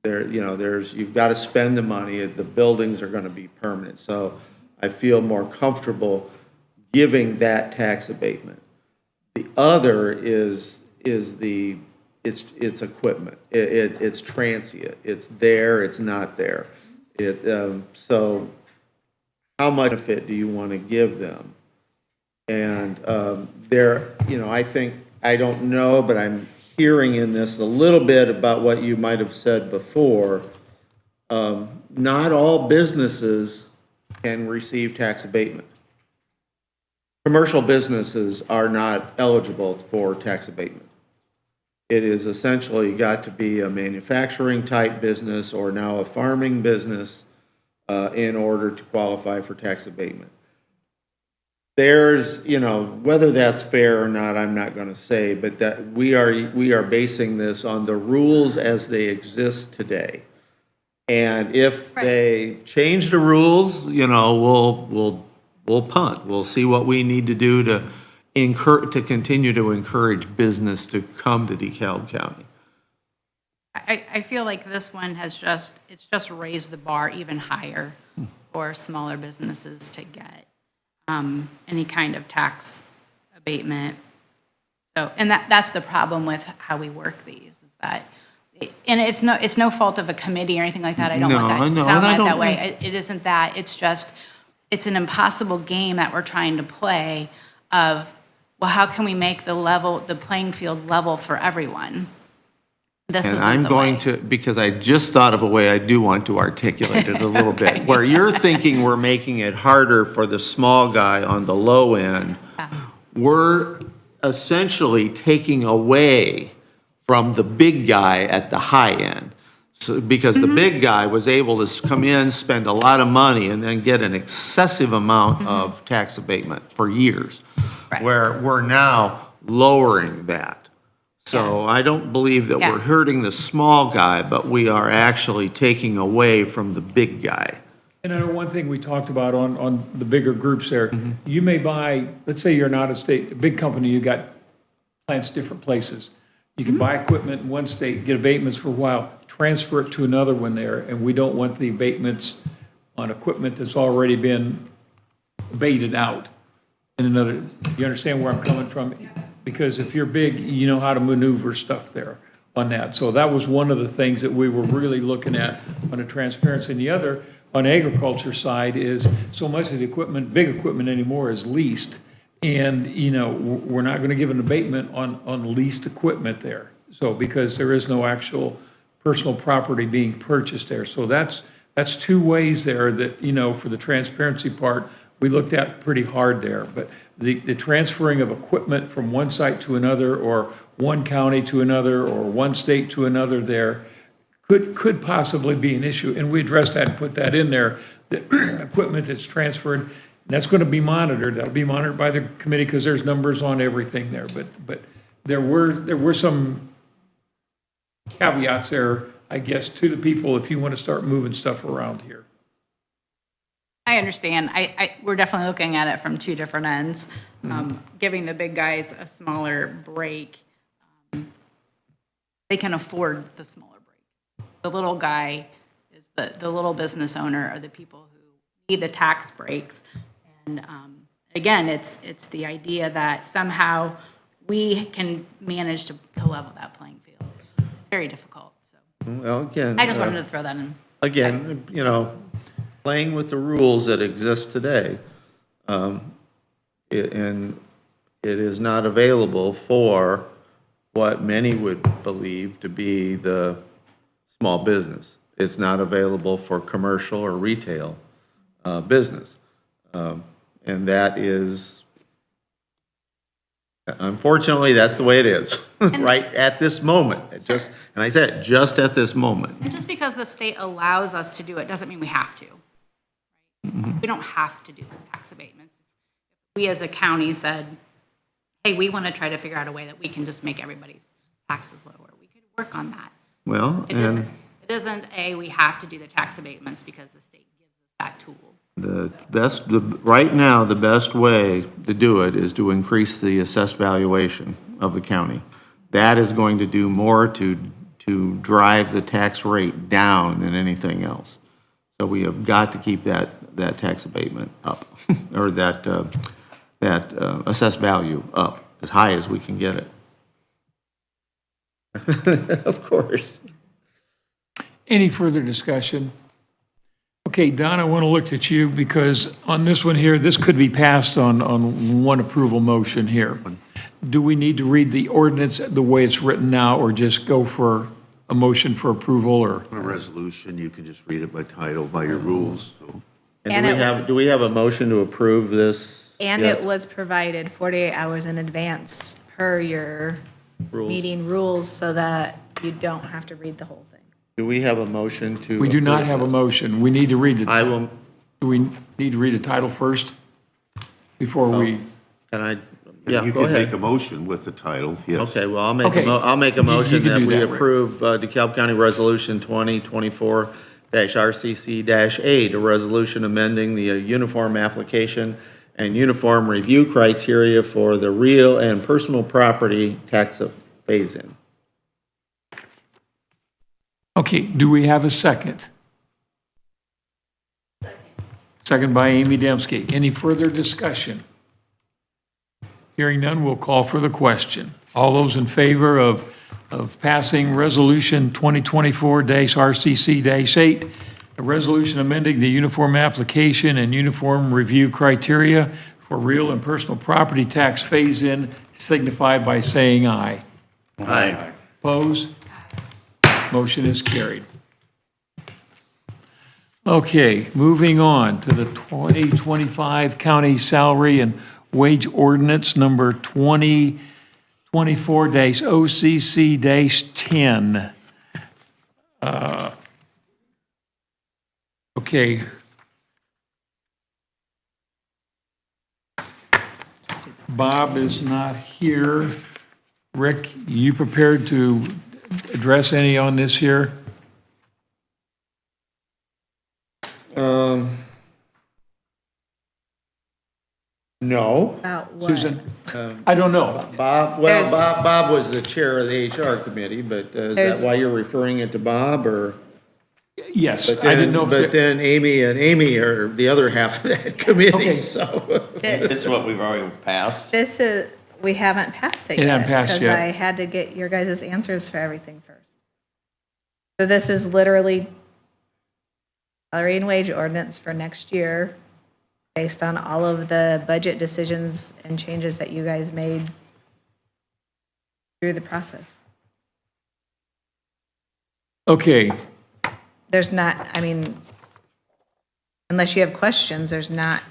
you've got to spend the money, the buildings are going to be permanent. So I feel more comfortable giving that tax abatement. The other is it's equipment. It's transient. It's there, it's not there. So how much benefit do you want to give them? And I think, I don't know, but I'm hearing in this a little bit about what you might have said before. Not all businesses can receive tax abatement. Commercial businesses are not eligible for tax abatement. It is essentially got to be a manufacturing type business or now a farming business in order to qualify for tax abatement. There's, whether that's fair or not, I'm not going to say, but that we are basing this on the rules as they exist today. And if they change the rules, we'll punt. We'll see what we need to do to continue to encourage business to come to DeKalb County. I feel like this one has just raised the bar even higher for smaller businesses to get any kind of tax abatement. So, and that's the problem with how we work these, is that, and it's no fault of a committee or anything like that. I don't want that to sound like that way. It isn't that. It's just, it's an impossible game that we're trying to play of, well, how can we make the playing field level for everyone? This and I'm going to, because I just thought of a way I do want to articulate it a little okay. bit, where you're thinking we're making it harder for the small guy on the low end. Yeah. We're essentially taking away from the big guy at the high end. So, because the big guy was able to come in, spend a lot of money, and then get an excessive amount of tax abatement for years, where we're now lowering that. So I don't believe that we're hurting the small guy, but we are actually taking away from the big guy. And I know one thing we talked about on the bigger groups there, you may buy, let's say you're an out-of-state, a big company, you got plants different places. You can buy equipment in one state, get abatements for a while, transfer it to another one there, and we don't want the abatements on equipment that's already been abated out in another. You understand where I'm coming from? Because if you're big, you know how to maneuver stuff there on that. So that was one of the things that we were really looking at on the transparency. And the other, on the agriculture side, is so much of the equipment, big equipment anymore, is leased. And, we're not going to give an abatement on leased equipment there. So because there is no actual personal property being purchased there. So that's two ways there that, for the transparency part, we looked at pretty hard there. But the transferring of equipment from one site to another, or one county to another, or one state to another there could possibly be an issue. And we addressed that and put that in there, that equipment that's transferred, that's going to be monitored. That'll be monitored by the committee because there's numbers on everything there. But there were some caveats there, I guess, to the people if you want to start moving stuff around here. I understand. We're definitely looking at it from two different ends. Giving the big guys a smaller break, they can afford the smaller break. The little guy is the little business owner, are the people who need the tax breaks. And again, it's the idea that somehow we can manage to level that playing field. It's very difficult. So. Well, again, I just wanted to throw that in. Again, playing with the rules that exist today, and it is not available for what many would believe to be the small business. It's not available for commercial or retail business. And that is, unfortunately, that's the way it is, right at this moment. And I said, just at this moment. And just because the state allows us to do it doesn't mean we have to. Right? We don't have to do the tax abatements. We as a county said, hey, we want to try to figure out a way that we can just make everybody's taxes lower. We could work on that. Well, it isn't we have to do the tax abatements because the state gives us that tool. Right now, the best way to do it is to increase the assessed valuation of the county. That is going to do more to to drive the tax rate down than anything else. So we have got to keep that tax abatement up, or that assessed value up as high as we can get it. Of course. Any further discussion? Okay, Don, I want to look at you because on this one here, this could be passed on one approval motion here. Do we need to read the ordinance the way it's written now, or just go for a motion for approval, or? On a resolution, you can just read it by title, by your rules, so. And do we have a motion to approve this? And yet? it was provided 48 hours in advance per your Rules. meeting rules so that you don't have to read the whole thing. Do we have a motion to? We do not approve have a this? motion. We need to read the. I will, Do we need to read the title first before we? can I, yeah, You go can make ahead. a motion with the title, yes. Okay, well, I'll make Okay. I'll make a You motion can that do we that, Rick. approve DeKalb County Resolution 2024-RCC-8, a resolution amending the uniform application and uniform review criteria for the real and personal property tax phase-in. Okay, do we have a second? Second by Amy Dembski. Any further discussion? Hearing none, we'll call for the question. All those in favor of passing Resolution 2024-RCC-8, a resolution amending the uniform application and uniform review criteria for real and personal property tax phase-in, signify by saying aye. Aye. Opposed? Motion is carried. Okay, moving on to the 2025 County Salary and Wage Ordinance Number 2024-OCC-10. Okay. Bob is not here. Rick, you prepared to address any on this here? No. About what? Susan? I don't know. Bob was the chair of the HR committee, but is that There's- why you're referring it to Bob, or? Yes, But I didn't know then, if, but then Amy are the other half of that committee, Okay. so. This is what we've already passed. This is, we haven't passed it It yet. hasn't passed Because yet. I had to get your guys' answers for everything first. So this is literally salary and wage ordinance for next year, based on all of the budget decisions and changes that you guys made through the process. okay, There's not, I mean, unless you have questions, there's not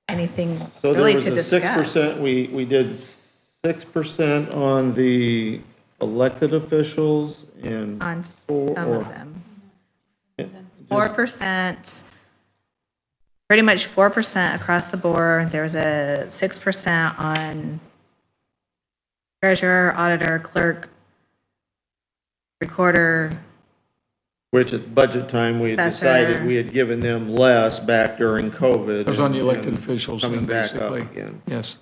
anything So there really was to a discuss. 6%, we did 6% on the elected officials and. On some of them. 4%, pretty much 4% across the board. There was a 6% on treasurer, auditor, clerk, recorder. Which at budget time, we had Assessor. decided we had given them less back during COVID. it was on the and- elected and officials, Coming then, back up basically. again. Yes.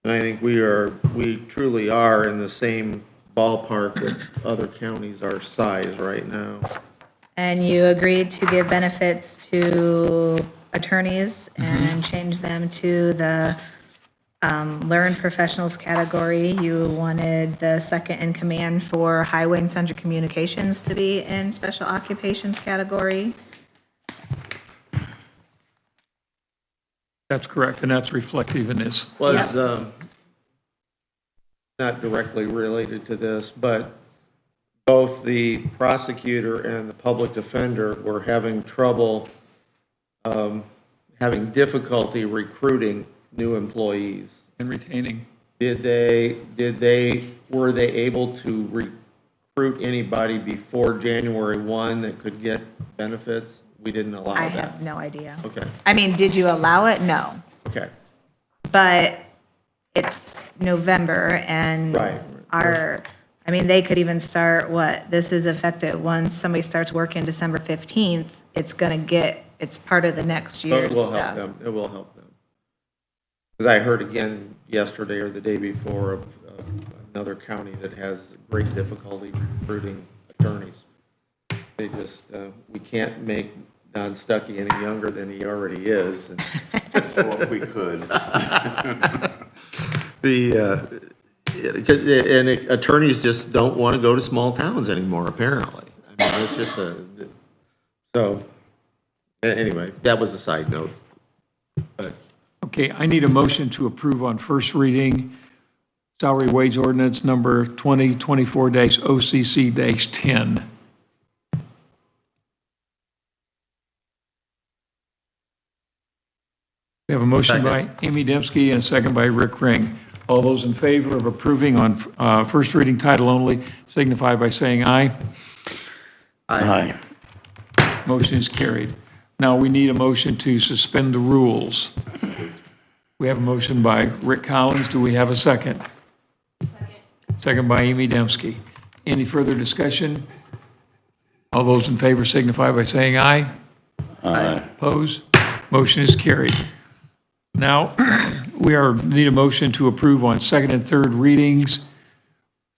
And I think we truly are in the same ballpark with other counties our size right now. And you agreed to give benefits to attorneys and change them to the learned professionals category. You wanted the second in command for highway and central communications to be in special occupations category. That's correct, and that's reflective in this. Was, not directly related to this, but both the prosecutor and the public defender were having trouble, having difficulty recruiting new employees. And retaining. Were they able to recruit anybody before January 1 that could get benefits? We didn't allow I that. have no idea. Okay, I mean, did you allow it? No. okay. But it's November and Right. I mean, they could even start, this is effective, once somebody starts working December 15th, it's part of the next So year's it will help stuff. them, it will help them. Because I heard again yesterday or the day before of another county that has great difficulty recruiting attorneys. They just, we can't make Don Stuckey any younger than he already is. And Well, if we could. and attorneys just don't want to go to small towns anymore, apparently. I mean, it's just anyway, that was a side note. But Okay, I need a motion to approve on first reading salary wage ordinance number 2024-OCC-10. We have a motion by Amy Dembski and a second by Rick Ring. All those in favor of approving on first reading title only signify by saying aye. Aye. Motion is carried. Now we need a motion to suspend the rules. We have a motion by Rick Collins. Do we have a second? Second by Amy Dembski. Any further discussion? All those in favor signify by saying aye. Aye. Opposed? Motion is carried. Now, need a motion to approve on second and third readings,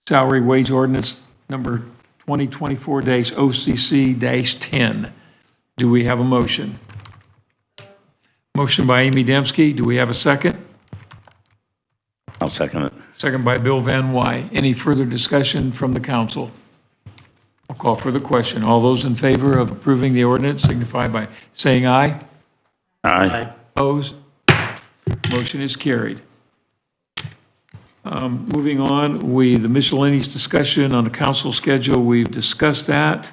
salary wage ordinance number 2024-OCC-10. Do we have a motion? Motion by Amy Dembski. Do we have a second? I'll second it. Second by Bill Van Wy. Any further discussion from the council? I'll call for the question. All those in favor of approving the ordinance signify by saying aye. Aye. Opposed? Motion is carried. Moving on, the miscellaneous discussion on the council schedule, we've discussed that.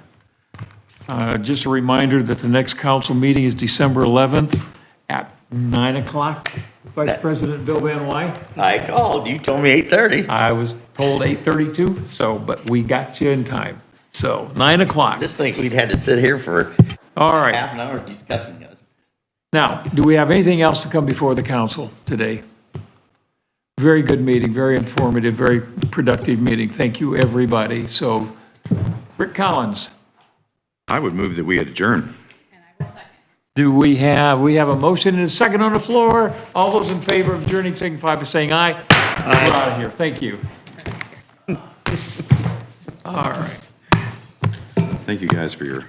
Just a reminder that the next council meeting is December 11th at 9 o'clock. Vice President Bill Van Wy? I called, you told me 8:30. I was told 8:32, but we got you in time. So 9 o'clock. Just think we'd had to sit here for All right. half an hour discussing this. Now, do we have anything else to come before the council today? Very good meeting, very informative, very productive meeting. Thank you, everybody. So, Rick Collins, I would move that we adjourn. we have a motion and a second on the floor. All those in favor of adjourning signify by saying aye. We're out of here. Thank you. All right. Thank you guys for your